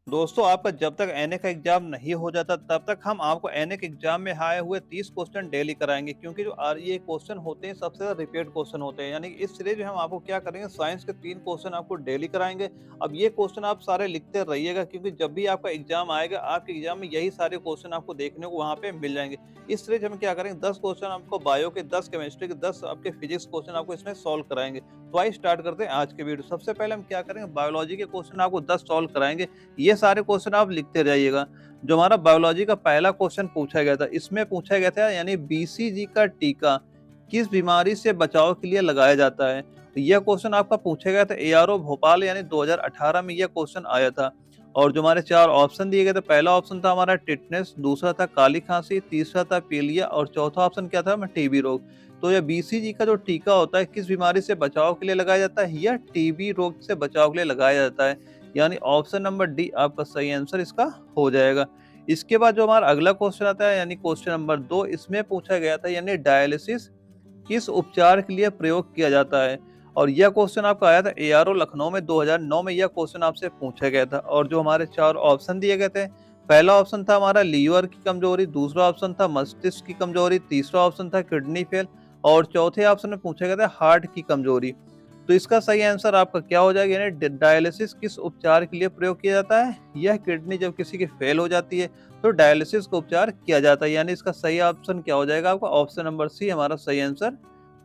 दोस्तों आपका जब तक एनए का एग्जाम नहीं हो जाता तब तक हम आपको एनए के एग्जाम में आए हुए 30 क्वेश्चन डेली कराएंगे, क्योंकि जो ये क्वेश्चन होते हैं सबसे ज्यादा रिपीट क्वेश्चन होते हैं। यानी कि इस सीरीज में हम आपको क्या करेंगे, साइंस के 3 क्वेश्चन आपको डेली कराएंगे। अब ये क्वेश्चन आप सारे लिखते रहिएगा, क्योंकि जब भी आपका एग्जाम आएगा आपके एग्जाम में यही सारे क्वेश्चन आपको देखने को वहाँ पे मिल जाएंगे। इस सीरीज हम क्या करेंगे, 10 क्वेश्चन आपको बायो के, 10 केमिस्ट्री के, 10 आपके फिजिक्स क्वेश्चन आपको इसमें सॉल्व कराएंगे। तो आइए स्टार्ट करते हैं आज के वीडियो। सबसे पहले हम क्या करेंगे, बायोलॉजी के क्वेश्चन आपको 10 सॉल्व कराएंगे। ये सारे क्वेश्चन आप लिखते जाइएगा। जो हमारा बायोलॉजी का पहला क्वेश्चन पूछा गया था, इसमें पूछा गया था यानी बीसीजी का टीका किस बीमारी से बचाव के लिए लगाया जाता है। तो यह क्वेश्चन आपका पूछा गया था एआरओ भोपाल यानी 2018 में यह क्वेश्चन आया था। और जो हमारे 4 ऑप्शन दिए गए थे, पहला ऑप्शन था हमारा टिटनेस, दूसरा था काली खांसी, तीसरा था पीलिया और चौथा ऑप्शन क्या था, टीबी रोग। तो यह बीसीजी का जो टीका होता है किस बीमारी से बचाव के लिए लगाया जाता है, यह टीबी रोग से बचाव के लिए लगाया जाता है। यानी ऑप्शन नंबर डी आपका सही आंसर इसका हो जाएगा। इसके बाद जो हमारा अगला क्वेश्चन आता है यानी क्वेश्चन नंबर 2, इसमें पूछा गया था यानी डायलिसिस किस उपचार के लिए प्रयोग किया जाता है। और यह क्वेश्चन आपका आया था एआरओ लखनऊ में 2009 में, यह क्वेश्चन आपसे पूछा गया था। और जो हमारे 4 ऑप्शन दिए गए थे, पहला ऑप्शन था हमारा लीवर की कमजोरी, दूसरा ऑप्शन था मस्तिष्क की कमजोरी, तीसरा ऑप्शन था किडनी फेल और चौथे ऑप्शन में पूछा गया था हार्ट की कमजोरी। तो इसका सही आंसर आपका क्या हो जाएगा, यानी डायलिसिस किस उपचार के लिए प्रयोग किया जाता है, यह किडनी जब किसी की फेल हो जाती है तो डायलिसिस का उपचार किया जाता है। यानी इसका सही ऑप्शन क्या हो जाएगा, आपका ऑप्शन नंबर सी हमारा सही आंसर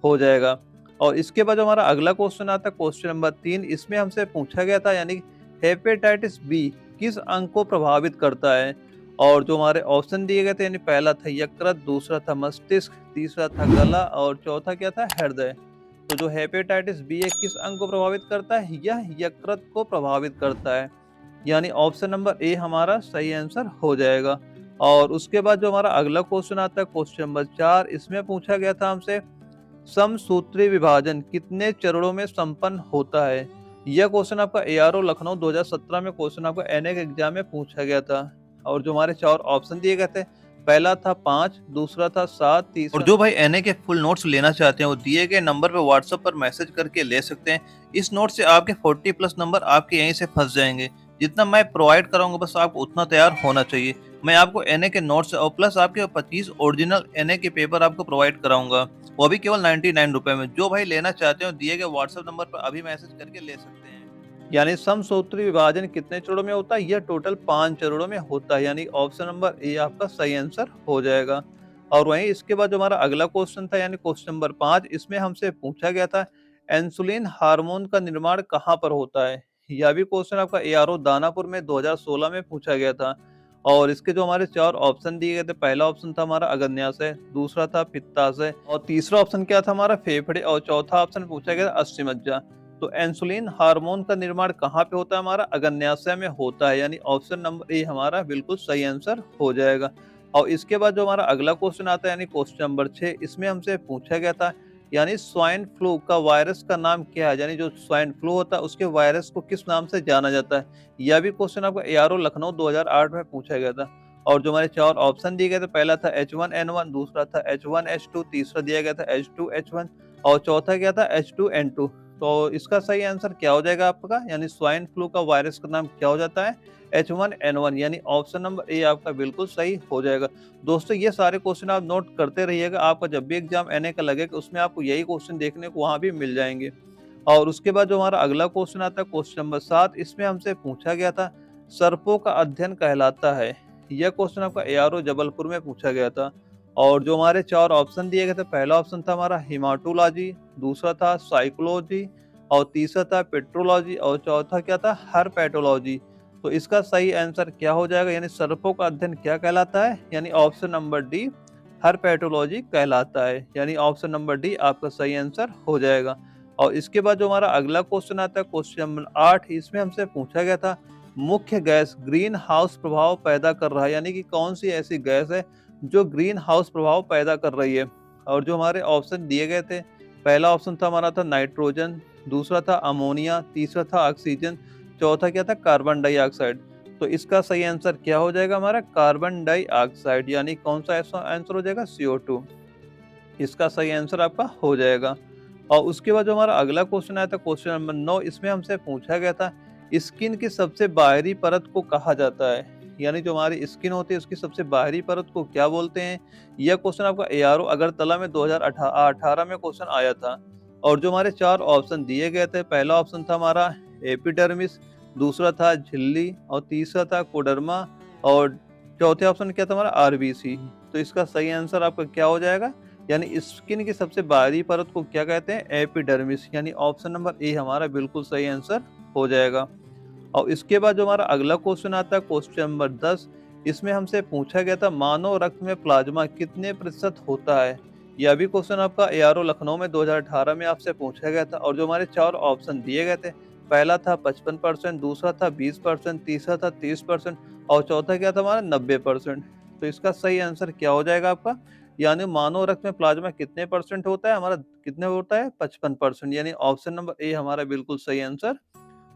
हो जाएगा। और इसके बाद हमारा अगला क्वेश्चन आता है क्वेश्चन नंबर 3, इसमें हमसे पूछा गया था यानी हेपेटाइटिस बी किस अंग को प्रभावित करता है। और जो हमारे ऑप्शन दिए गए थे यानी पहला था यकृत, दूसरा था मस्तिष्क, तीसरा था गला और चौथा क्या था, हृदय। तो जो हेपेटाइटिस बी है किस अंग को प्रभावित करता है, यह यकृत को प्रभावित करता है। यानी ऑप्शन नंबर ए हमारा सही आंसर हो जाएगा। और उसके बाद जो हमारा अगला क्वेश्चन आता है क्वेश्चन नंबर 4, इसमें पूछा गया था हमसे समसूत्री विभाजन कितने चरणों में संपन्न होता है। यह क्वेश्चन आपका एआरओ लखनऊ 2017 में क्वेश्चन आपका एनए के एग्जाम में पूछा गया था। और जो हमारे 4 ऑप्शन दिए गए थे, पहला था 5, दूसरा था 7, तीसरा। और जो भाई एनए के फुल नोट्स लेना चाहते हैं वो दिए गए नंबर पे व्हाट्सएप पर मैसेज करके ले सकते हैं। इस नोट से आपके 40 प्लस नंबर आपके यहीं से फंस जाएंगे। जितना मैं प्रोवाइड कराऊंगा बस आपको उतना तैयार होना चाहिए। मैं आपको एनए के नोट्स और प्लस आपके 25 ओरिजिनल एनए के पेपर आपको प्रोवाइड कराऊंगा, वो भी केवल 99 रुपए में। जो भाई लेना चाहते हो दिए गए व्हाट्सएप नंबर पर अभी मैसेज करके ले सकते हैं। यानी समसूत्री विभाजन कितने चरणों में होता है, यह टोटल 5 चरणों में होता है। यानी ऑप्शन नंबर ए आपका सही आंसर हो जाएगा। और वहीं इसके बाद जो हमारा अगला क्वेश्चन था यानी क्वेश्चन नंबर 5, इसमें हमसे पूछा गया था इंसुलिन हार्मोन का निर्माण कहाँ पर होता है। यह भी क्वेश्चन आपका एआरओ दानापुर में 2016 में पूछा गया था। और इसके जो हमारे 4 ऑप्शन दिए गए थे, पहला ऑप्शन था हमारा अग्न्याशय, दूसरा था पित्ताशय और तीसरा ऑप्शन क्या था हमारा फेफड़े और चौथा ऑप्शन पूछा गया था अस्थिमज्जा। तो इंसुलिन हार्मोन का निर्माण कहाँ पे होता है, हमारा अग्न्याशय में होता है। यानी ऑप्शन नंबर ए हमारा बिल्कुल सही आंसर हो जाएगा। और इसके बाद जो हमारा अगला क्वेश्चन आता है यानी क्वेश्चन नंबर 6, इसमें हमसे पूछा गया था यानी स्वाइन फ्लू का वायरस का नाम क्या है। यानी जो स्वाइन फ्लू होता है उसके वायरस को किस नाम से जाना जाता है। यह भी क्वेश्चन आपको एआरओ लखनऊ 2008 में पूछा गया था। और जो हमारे 4 ऑप्शन दिए गए थे, पहला था H1N1, दूसरा था H1H2, तीसरा दिया गया था H2H1 और चौथा क्या था H2N2। तो इसका सही आंसर क्या हो जाएगा आपका, यानी स्वाइन फ्लू का वायरस का नाम क्या हो जाता है, H1N1। यानी ऑप्शन नंबर ए आपका बिल्कुल सही हो जाएगा। दोस्तों ये सारे क्वेश्चन आप नोट करते रहिएगा, आपका जब भी एग्जाम एनए का लगेगा उसमें आपको यही क्वेश्चन देखने को वहां भी मिल जाएंगे। और उसके बाद जो हमारा अगला क्वेश्चन आता है क्वेश्चन नंबर 7, इसमें हमसे पूछा गया था सर्पों का अध्ययन कहलाता है। यह क्वेश्चन आपका एआरओ जबलपुर में पूछा गया था। और जो हमारे 4 ऑप्शन दिए गए थे, पहला ऑप्शन था हमारा हिमाटोलॉजी, दूसरा था साइकोलॉजी और तीसरा था पेट्रोलॉजी और चौथा क्या था हर्पेटोलॉजी। तो इसका सही आंसर क्या हो जाएगा, यानी सर्पों का अध्ययन क्या कहलाता है, यानी ऑप्शन नंबर डी हर्पेटोलॉजी कहलाता है। यानी ऑप्शन नंबर डी आपका सही आंसर हो जाएगा। और इसके बाद जो हमारा अगला क्वेश्चन आता है क्वेश्चन नंबर 8, इसमें हमसे पूछा गया था मुख्य गैस ग्रीन हाउस प्रभाव पैदा कर रहा है। यानी कि कौन सी ऐसी गैस है जो ग्रीन हाउस प्रभाव पैदा कर रही है। और जो हमारे ऑप्शन दिए गए थे, पहला ऑप्शन था हमारा था नाइट्रोजन, दूसरा था अमोनिया, तीसरा था ऑक्सीजन, चौथा क्या था कार्बन डाइऑक्साइड। तो इसका सही आंसर क्या हो जाएगा हमारा, कार्बन डाइऑक्साइड। यानी कौन सा आंसर हो जाएगा, CO2। इसका सही आंसर आपका हो जाएगा। और उसके बाद जो हमारा अगला क्वेश्चन आया था क्वेश्चन नंबर 9, इसमें हमसे पूछा गया था स्किन की सबसे बाहरी परत को कहा जाता है? यानी जो हमारी स्किन होती है उसकी सबसे बाहरी परत को क्या बोलते हैं? यह क्वेश्चन आपका एआरओ अगरतला में 2018 में क्वेश्चन आया था। और जो हमारे 4 ऑप्शन दिए गए थे, पहला ऑप्शन था हमारा एपिडर्मिस, दूसरा था झिल्ली और तीसरा था कोडर्मा और चौथे ऑप्शन क्या था हमारा आरबीसी। तो इसका सही आंसर आपका क्या हो जाएगा? यानी स्किन की सबसे बाहरी परत को क्या कहते हैं? एपिडर्मिस। यानी ऑप्शन नंबर ए हमारा बिल्कुल सही आंसर हो जाएगा। और इसके बाद जो हमारा अगला क्वेश्चन आता है क्वेश्चन नंबर 10। इसमें हमसे पूछा गया था मानव रक्त में प्लाज्मा कितने प्रतिशत होता है? यह भी क्वेश्चन आपका एआरओ लखनऊ में 2018 में आपसे पूछा गया था। और जो हमारे 4 ऑप्शन दिए गए थे, पहला था 55%, दूसरा था 20%, तीसरा था 30% और चौथा क्या था हमारा 90%। तो इसका सही आंसर क्या हो जाएगा आपका? यानी मानव रक्त में प्लाज्मा कितने परसेंट होता है? हमारा कितने होता है? 55%। यानी ऑप्शन नंबर ए हमारा बिल्कुल सही आंसर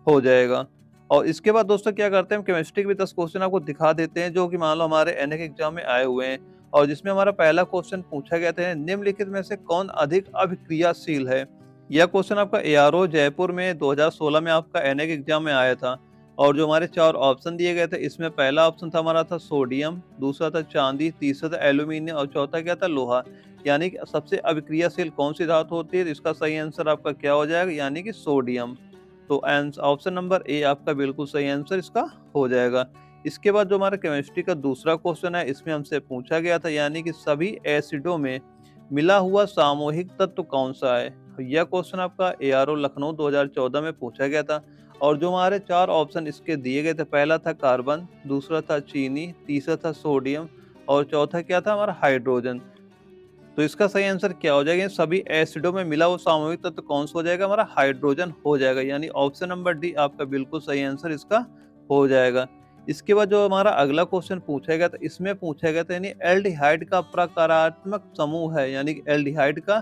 हो जाएगा। और इसके बाद दोस्तों क्या करते हैं, हम केमिस्ट्री के भी 10 क्वेश्चन आपको दिखा देते हैं जो कि मान लो हमारे एनए के एग्जाम में आए हुए हैं। और जिसमें हमारा पहला क्वेश्चन पूछा गया था, निम्नलिखित में से कौन अधिक अभिक्रियाशील है? यह क्वेश्चन आपका एआरओ जयपुर में 2016 में आपका एनए के एग्जाम में आया था। और जो हमारे 4 ऑप्शन दिए गए थे, इसमें पहला ऑप्शन था हमारा था सोडियम, दूसरा था चांदी, तीसरा था एल्यूमिनियम और चौथा क्या था? लोहा। यानी कि सबसे अभिक्रियाशील कौन सी धातु होती है? तो इसका सही आंसर आपका क्या हो जाएगा? यानी कि सोडियम। तो ऑप्शन नंबर ए आपका बिल्कुल सही आंसर इसका हो जाएगा। इसके बाद जो हमारा केमिस्ट्री का दूसरा क्वेश्चन है, इसमें हमसे पूछा गया था यानी कि सभी एसिडों में मिला हुआ सामूहिक तत्व कौन सा है? यह क्वेश्चन आपका एआरओ लखनऊ 2014 में पूछा गया था। और जो हमारे 4 ऑप्शन इसके दिए गए थे, पहला था कार्बन, दूसरा था चीनी, तीसरा था सोडियम और चौथा क्या था? हमारा हाइड्रोजन। तो इसका सही आंसर क्या हो जाएगा? सभी एसिडों में मिला हुआ सामूहिक तत्व कौन सा हो जाएगा? हमारा हाइड्रोजन हो जाएगा। यानी ऑप्शन नंबर डी आपका बिल्कुल सही आंसर इसका हो जाएगा। इसके बाद जो हमारा अगला क्वेश्चन पूछा गया था, इसमें पूछा गया था यानी एल्डिहाइड का प्रकार्यात्मक समूह है, यानी कि एल्डिहाइड का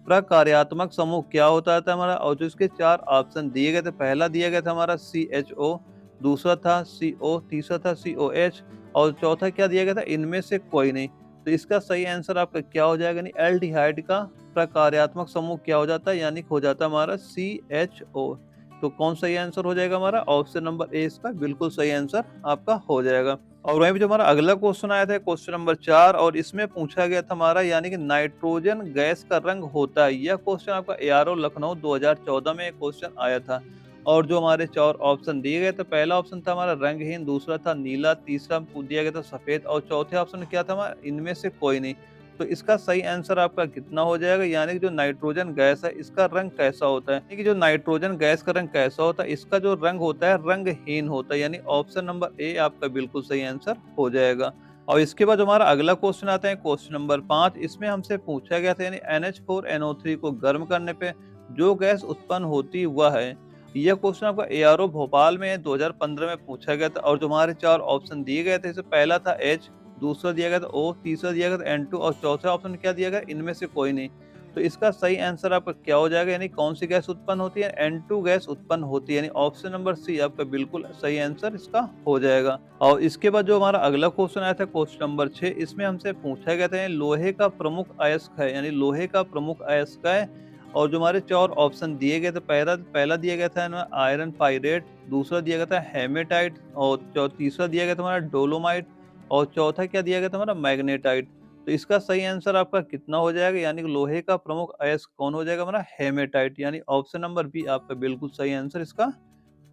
प्रकार्यात्मक समूह क्या होता था हमारा? और जो इसके 4 ऑप्शन दिए गए थे, पहला दिया गया था हमारा CHO, दूसरा था CO, तीसरा था COH और चौथा क्या दिया गया था? इनमें से कोई नहीं। तो इसका सही आंसर आपका क्या हो जाएगा? यानी एल्डिहाइड का प्रकार्यात्मक समूह क्या हो जाता है? यानी हो जाता है हमारा CHO। तो कौन सही आंसर हो जाएगा हमारा? ऑप्शन नंबर ए इसका बिल्कुल सही आंसर आपका हो जाएगा। और वहीं पे जो हमारा अगला क्वेश्चन आया था क्वेश्चन नंबर 4 और इसमें पूछा गया था हमारा यानी कि नाइट्रोजन गैस का रंग होता है। यह क्वेश्चन आपका एआरओ लखनऊ 2014 में क्वेश्चन आया था। और जो हमारे 4 ऑप्शन दिए गए थे, पहला ऑप्शन था हमारा रंगहीन, दूसरा था नीला, तीसरा दिया गया था सफेद और चौथे ऑप्शन क्या था हमारा? इनमें से कोई नहीं। तो इसका सही आंसर आपका कितना हो जाएगा? यानी कि जो नाइट्रोजन गैस है इसका रंग कैसा होता है? यानी कि जो नाइट्रोजन गैस का रंग कैसा होता है? इसका जो रंग होता है रंगहीन होता है। यानी ऑप्शन नंबर ए आपका बिल्कुल सही आंसर हो जाएगा। और इसके बाद हमारा अगला क्वेश्चन आता है क्वेश्चन नंबर 5। इसमें हमसे पूछा गया था यानी NH4NO3 को गर्म करने पे जो गैस उत्पन्न होती वह है। यह क्वेश्चन आपका एआरओ भोपाल में 2015 में पूछा गया था। और जो हमारे 4 ऑप्शन दिए गए थे, इसमें पहला था H, दूसरा दिया गया था O, तीसरा दिया गया था N2 और चौथा ऑप्शन क्या दिया गया? इनमें से कोई नहीं। तो इसका सही आंसर आपका क्या हो जाएगा? यानी कौन सी गैस उत्पन्न होती है? N2 गैस उत्पन्न होती है। यानी ऑप्शन नंबर सी आपका बिल्कुल सही आंसर इसका हो जाएगा। और इसके बाद जो हमारा अगला क्वेश्चन आया था क्वेश्चन नंबर 6, इसमें हमसे पूछा गया था लोहे का प्रमुख अयस्क है, यानी लोहे का प्रमुख अयस्क है। और जो हमारे 4 ऑप्शन दिए गए थे, पहला दिया गया था ना आयरन पाइरेट, दूसरा दिया गया था हेमेटाइट और तीसरा दिया गया था हमारा डोलोमाइट और चौथा क्या दिया गया था हमारा? मैग्नेटाइट। तो इसका सही आंसर आपका कितना हो जाएगा? यानी कि लोहे का प्रमुख अयस्क कौन हो जाएगा हमारा? हेमेटाइट। यानी ऑप्शन नंबर बी आपका बिल्कुल सही आंसर इसका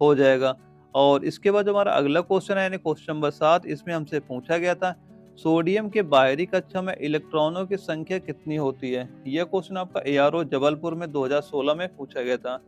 हो जाएगा। और इसके बाद जो हमारा अगला क्वेश्चन है यानी क्वेश्चन नंबर 7, इसमें हमसे पूछा गया था सोडियम के बाहरी कक्षा में इलेक्ट्रॉनों की संख्या कितनी होती है? यह क्वेश्चन आपका एआरओ जबलपुर में 2016 में पूछा गया था।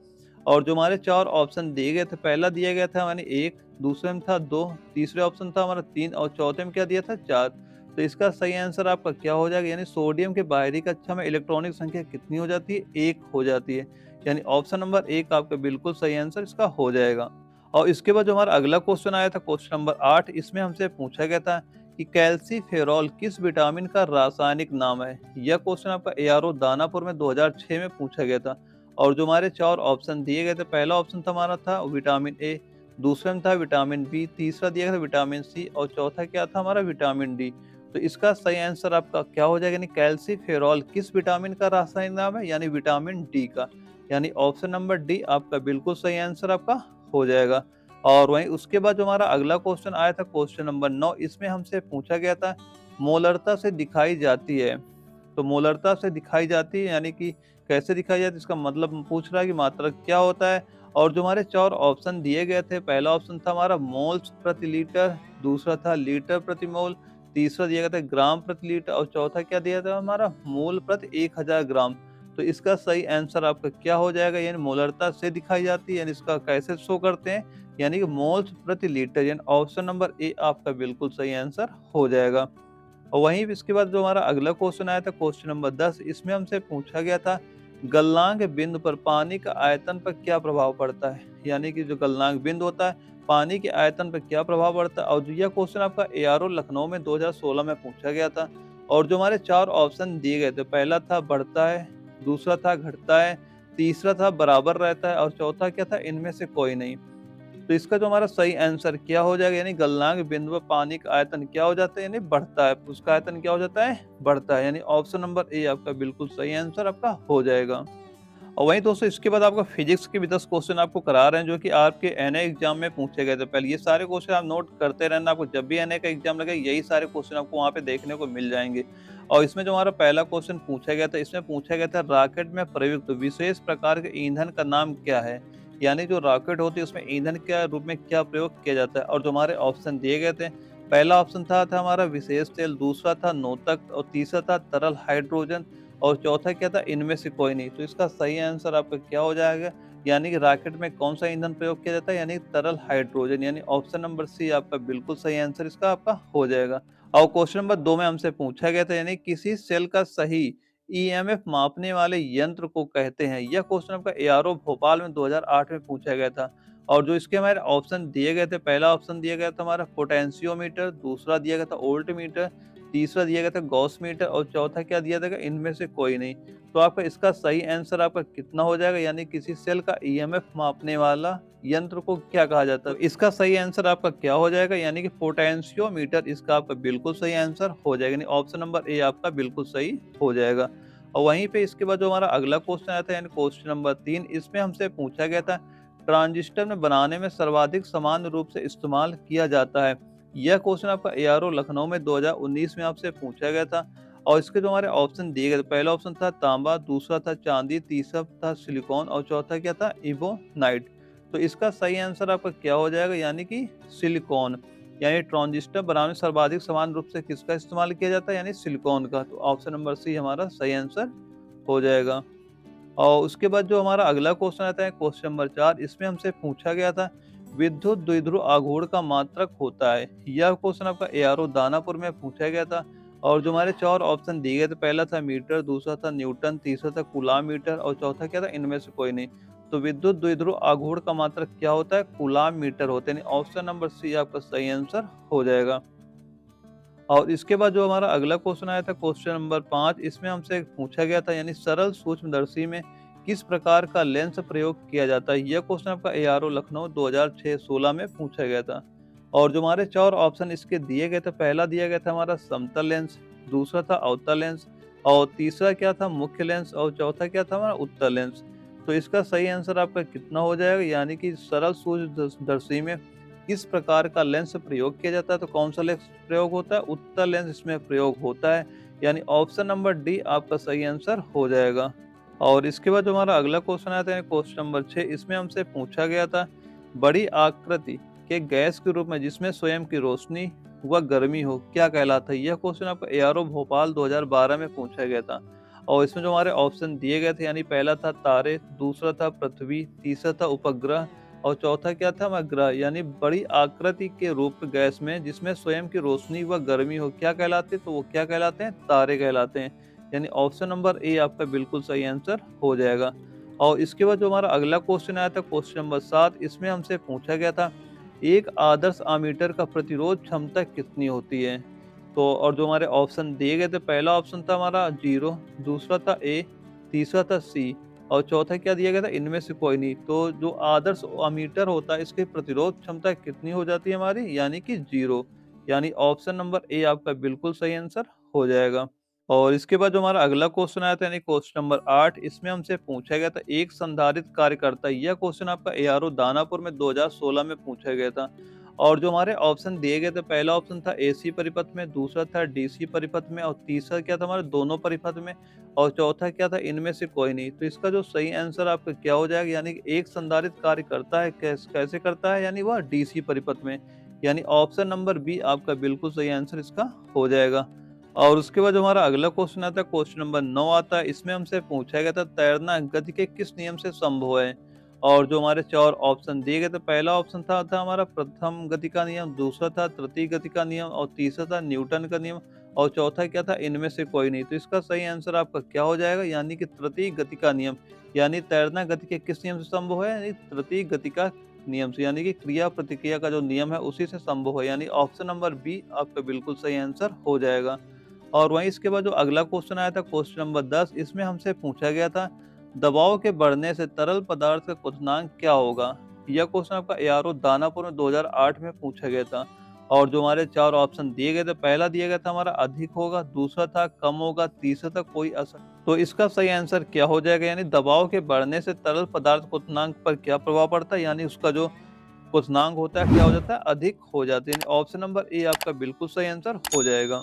और जो हमारे 4 ऑप्शन दिए गए थे, पहला दिया गया था यानी 1, दूसरे में था 2, तीसरे ऑप्शन था हमारा 3 और चौथे में क्या दिया था? 4। तो इसका सही आंसर आपका क्या हो जाएगा? यानी सोडियम के बाहरी कक्षा में इलेक्ट्रॉनिक संख्या कितनी हो जाती है? 1 हो जाती है। यानी ऑप्शन नंबर 1 आपका बिल्कुल सही आंसर इसका हो जाएगा। और इसके बाद जो हमारा अगला क्वेश्चन आया था क्वेश्चन नंबर 8, इसमें हमसे पूछा गया था कि कैल्सीफेरॉल किस विटामिन का रासायनिक नाम है? यह क्वेश्चन आपका एआरओ दानापुर में 2006 में पूछा गया था। और जो हमारे 4 ऑप्शन दिए गए थे, पहला ऑप्शन था हमारा था विटामिन ए, दूसरा में था विटामिन बी, तीसरा दिया गया था विटामिन सी और चौथा क्या था हमारा? Vitamin D. तो इसका सही आंसर आपका क्या हो जाएगा? यानी कैल्सीफेरॉल किस विटामिन का रासायनिक नाम है? यानी विटामिन डी का। यानी ऑप्शन नंबर डी आपका बिल्कुल सही आंसर आपका हो जाएगा। और वहीं उसके बाद जो हमारा अगला क्वेश्चन आया था क्वेश्चन नंबर 9, इसमें हमसे पूछा गया था मोलरता से दिखाई जाती है। तो मोलरता से दिखाई जाती है यानी कि कैसे दिखाई जाती है, इसका मतलब पूछ रहा है कि मात्रक क्या होता है। और जो हमारे 4 ऑप्शन दिए गए थे, पहला ऑप्शन था हमारा मोल्स प्रति लीटर, दूसरा था लीटर प्रति मोल, तीसरा दिया गया था ग्राम प्रति लीटर और चौथा क्या दिया था हमारा मोल प्रति 1000 ग्राम। तो इसका सही आंसर आपका क्या हो जाएगा, यानी मोलरता से दिखाई जाती है, यानी इसका कैसे शो करते हैं, यानी कि मोल्स प्रति लीटर, यानी ऑप्शन नंबर ए आपका बिल्कुल सही आंसर हो जाएगा। और वहीं इसके बाद जो हमारा अगला क्वेश्चन आया था क्वेश्चन नंबर 10, इसमें हमसे पूछा गया था गलनांक बिंदु पर पानी का आयतन पर क्या प्रभाव पड़ता है, यानी कि जो गलनांक बिंदु होता है पानी के आयतन पर क्या प्रभाव पड़ता है। और जो यह क्वेश्चन आपका एआरओ लखनऊ में 2016 में पूछा गया था। और जो हमारे 4 ऑप्शन दिए गए थे, पहला था बढ़ता है, दूसरा था घटता है, तीसरा था बराबर रहता है और चौथा क्या था इनमें से कोई नहीं। तो इसका जो हमारा सही आंसर क्या हो जाएगा, यानी गलनांक बिंदु पर पानी का आयतन क्या हो जाता है, यानी बढ़ता है, उसका आयतन क्या हो जाता है, बढ़ता है, यानी ऑप्शन नंबर ए आपका बिल्कुल सही आंसर आपका हो जाएगा। और वहीं दोस्तों इसके बाद आपका फिजिक्स के भी 10 क्वेश्चन आपको करा रहे हैं जो कि आपके एनए एग्जाम में पूछे गए थे। पहले ये सारे क्वेश्चन आप नोट करते रहना, आपको जब भी एनए का एग्जाम लगे यही सारे क्वेश्चन आपको वहाँ पे देखने को मिल जाएंगे। और इसमें जो हमारा पहला क्वेश्चन पूछा गया था, इसमें पूछा गया था रॉकेट में प्रयुक्त विशेष प्रकार के ईंधन का नाम क्या है, यानी जो रॉकेट होती है उसमें ईंधन के रूप में क्या प्रयोग किया जाता है। और जो हमारे ऑप्शन दिए गए थे, पहला ऑप्शन था हमारा विशेष तेल, दूसरा था नोतक और तीसरा था तरल हाइड्रोजन और चौथा क्या था इनमें से कोई नहीं। तो इसका सही आंसर आपका क्या हो जाएगा, यानी कि रॉकेट में कौन सा ईंधन प्रयोग किया जाता है, यानी तरल हाइड्रोजन, यानी ऑप्शन नंबर सी आपका बिल्कुल सही आंसर इसका आपका हो जाएगा। और क्वेश्चन नंबर 2 में हमसे पूछा गया था, यानी किसी सेल का सही ईएमएफ मापने वाले यंत्र को कहते हैं। यह क्वेश्चन आपका एआरओ भोपाल में 2008 में पूछा गया था। और जो इसके हमारे ऑप्शन दिए गए थे, पहला ऑप्शन दिया गया था हमारा पोटेंशियोमीटर, दूसरा दिया गया था वोल्टमीटर, तीसरा दिया गया था गॉस मीटर और चौथा क्या दिया था इनमें से कोई नहीं। तो आपका इसका सही आंसर आपका कितना हो जाएगा, यानी किसी सेल का ईएमएफ मापने वाला यंत्र को क्या कहा जाता है। इसका सही आंसर आपका क्या हो जाएगा, यानी कि पोटेंशियोमीटर इसका आपका बिल्कुल सही आंसर हो जाएगा, यानी ऑप्शन नंबर ए आपका बिल्कुल सही हो जाएगा। और वहीं पे इसके बाद जो हमारा अगला क्वेश्चन आया था, यानी क्वेश्चन नंबर 3, इसमें हमसे पूछा गया था ट्रांजिस्टर में बनाने में सर्वाधिक समान रूप से इस्तेमाल किया जाता है। यह क्वेश्चन आपका एआरओ लखनऊ में 2019 में आपसे पूछा गया था। और इसके जो हमारे ऑप्शन दिए गए थे, पहला ऑप्शन था तांबा, दूसरा था चांदी, तीसरा था सिलिकॉन और चौथा क्या था इबोनाइट। तो इसका सही आंसर आपका क्या हो जाएगा, यानी कि सिलिकॉन, यानी ट्रांजिस्टर बनाने में सर्वाधिक समान रूप से किसका इस्तेमाल किया जाता है, यानी सिलिकॉन का। तो ऑप्शन नंबर सी हमारा सही आंसर हो जाएगा। और उसके बाद जो हमारा अगला क्वेश्चन आता है क्वेश्चन नंबर 4, इसमें हमसे पूछा गया था विद्युत द्विध्रुव आघूर्ण का मात्रक होता है। यह क्वेश्चन आपका एआरओ दानापुर में पूछा गया था। और जो हमारे 4 ऑप्शन दिए गए थे, पहला था मीटर, दूसरा था न्यूटन, तीसरा था कूलाम मीटर और चौथा क्या था इनमें से कोई नहीं। तो विद्युत द्विध्रुव आघूर्ण का मात्रक क्या होता है, कूलाम मीटर होते हैं, ऑप्शन नंबर सी आपका सही आंसर हो जाएगा। और इसके बाद जो हमारा अगला क्वेश्चन आया था क्वेश्चन नंबर 5, इसमें हमसे पूछा गया था, यानी सरल सूक्ष्मदर्शी में किस प्रकार का लेंस प्रयोग किया जाता है। यह क्वेश्चन आपका एआरओ लखनऊ 2006-16 में पूछा गया था। और जो हमारे 4 ऑप्शन इसके दिए गए थे, पहला दिया गया था हमारा समतल लेंस, दूसरा था अवतल लेंस और तीसरा क्या था मुख्य लेंस और चौथा क्या था हमारा उत्तल लेंस। तो इसका सही आंसर आपका कितना हो जाएगा, यानी कि सरल सूक्ष्मदर्शी में किस प्रकार का लेंस प्रयोग किया जाता है। तो कौन सा लेंस प्रयोग होता है, उत्तल लेंस इसमें प्रयोग होता है, यानी ऑप्शन नंबर डी आपका सही आंसर हो जाएगा। और इसके बाद जो हमारा अगला क्वेश्चन आता है क्वेश्चन नंबर 6, इसमें हमसे पूछा गया था बड़ी आकृति के गैस के रूप में जिसमें स्वयं की रोशनी व गर्मी हो क्या कहलाता है। यह क्वेश्चन आपका एआरओ भोपाल 2012 में पूछा गया था। और इसमें जो हमारे ऑप्शन दिए गए थे, यानी पहला था तारे, दूसरा था पृथ्वी, तीसरा था उपग्रह और चौथा क्या था हमारा ग्रह, यानी बड़ी आकृति के रूप गैस में जिसमें स्वयं की रोशनी व गर्मी हो क्या कहलाते हैं, तो वो क्या कहलाते हैं, तारे कहलाते हैं, यानी ऑप्शन नंबर ए आपका बिल्कुल सही आंसर हो जाएगा। और इसके बाद जो हमारा अगला क्वेश्चन आया था क्वेश्चन नंबर 7, इसमें हमसे पूछा गया था एक आदर्श आमीटर का प्रतिरोध क्षमता कितनी होती है। तो और जो हमारे ऑप्शन दिए गए थे, पहला ऑप्शन था हमारा 0, दूसरा था ए, तीसरा था सी और चौथा क्या दिया गया था इनमें से कोई नहीं। तो जो आदर्श अमीटर होता है इसकी प्रतिरोध क्षमता कितनी हो जाती है हमारी, यानी कि 0, यानी ऑप्शन नंबर ए आपका बिल्कुल सही आंसर हो जाएगा। और इसके बाद जो हमारा अगला क्वेश्चन आया था यानी क्वेश्चन नंबर 8, इसमें हमसे पूछा गया था एक संधारित्र कार्यकर्ता। यह क्वेश्चन आपका एआरओ दानापुर में 2016 में पूछा गया था। और जो हमारे ऑप्शन दिए गए थे, पहला ऑप्शन था एसी परिपथ में, दूसरा था डीसी परिपथ में, और तीसरा क्या था हमारे दोनों परिपथ में, और चौथा क्या था इनमें से कोई नहीं। तो इसका जो सही आंसर आपका क्या हो जाएगा, यानी कि एक संधारित्र कार्य करता है कैसे करता है, यानी वह डीसी परिपथ में, यानी ऑप्शन नंबर बी आपका बिल्कुल सही आंसर इसका हो जाएगा। और उसके बाद जो हमारा अगला क्वेश्चन आता है, क्वेश्चन नंबर 9 आता है। इसमें हमसे पूछा गया था तैरना गति के किस नियम से संभव है। और जो हमारे 4 ऑप्शन दिए गए थे, पहला ऑप्शन था हमारा प्रथम गति का नियम, दूसरा था तृतीय गति का नियम, और तीसरा था न्यूटन का नियम, और चौथा क्या था इनमें से कोई नहीं। तो इसका सही आंसर आपका क्या हो जाएगा, यानी कि तृतीय गति का नियम। यानी तैरना गति के किस नियम से संभव है, यानी तृतीय गति का नियम से, यानी कि क्रिया प्रतिक्रिया का जो नियम है उसी से संभव है, यानी ऑप्शन नंबर बी आपका बिल्कुल सही आंसर हो जाएगा। और वहीं इसके बाद जो अगला क्वेश्चन आया था, क्वेश्चन नंबर 10, इसमें हमसे पूछा गया था दबाव के बढ़ने से तरल पदार्थ का क्वथनांक क्या होगा। यह क्वेश्चन आपका एआरओ दानापुर में 2008 में पूछा गया था। और जो हमारे 4 ऑप्शन दिए गए थे, पहला दिया गया था हमारा अधिक होगा, दूसरा था कम होगा, तीसरा था कोई असर। तो इसका सही आंसर क्या हो जाएगा, यानी दबाव के बढ़ने से तरल पदार्थ क्वथनांक पर क्या प्रभाव पड़ता है, यानी उसका जो क्वथनांक होता है क्या हो जाता है, अधिक हो जाता है, यानी ऑप्शन नंबर ए आपका बिल्कुल सही आंसर हो जाएगा।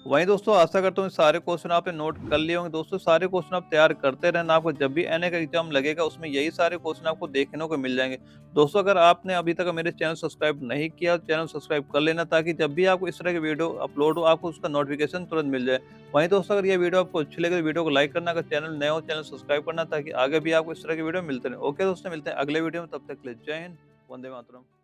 वहीं दोस्तों आशा करता हूँ सारे क्वेश्चन आपने नोट कर लिए होंगे। दोस्तों सारे क्वेश्चन आप तैयार करते रहना, आपको जब भी एनए का एग्जाम लगेगा उसमें यही सारे क्वेश्चन आपको देखने को मिल जाएंगे। दोस्तों अगर आपने अभी तक मेरे चैनल सब्सक्राइब नहीं किया, चैनल सब्सक्राइब कर लेना, ताकि जब भी आपको इस तरह की वीडियो अपलोड हो आपको उसका नोटिफिकेशन तुरंत मिल जाए। वहीं दोस्तों अगर ये वीडियो आपको अच्छी लगे तो वीडियो को लाइक करना, अगर चैनल नए हो चैनल सब्सक्राइब करना, ताकि आगे भी आपको इस तरह की वीडियो मिलते रहे। ओके दोस्तों, मिलते हैं अगले वीडियो में, तब तक के लिए जय हिंद, वंदे मातरम।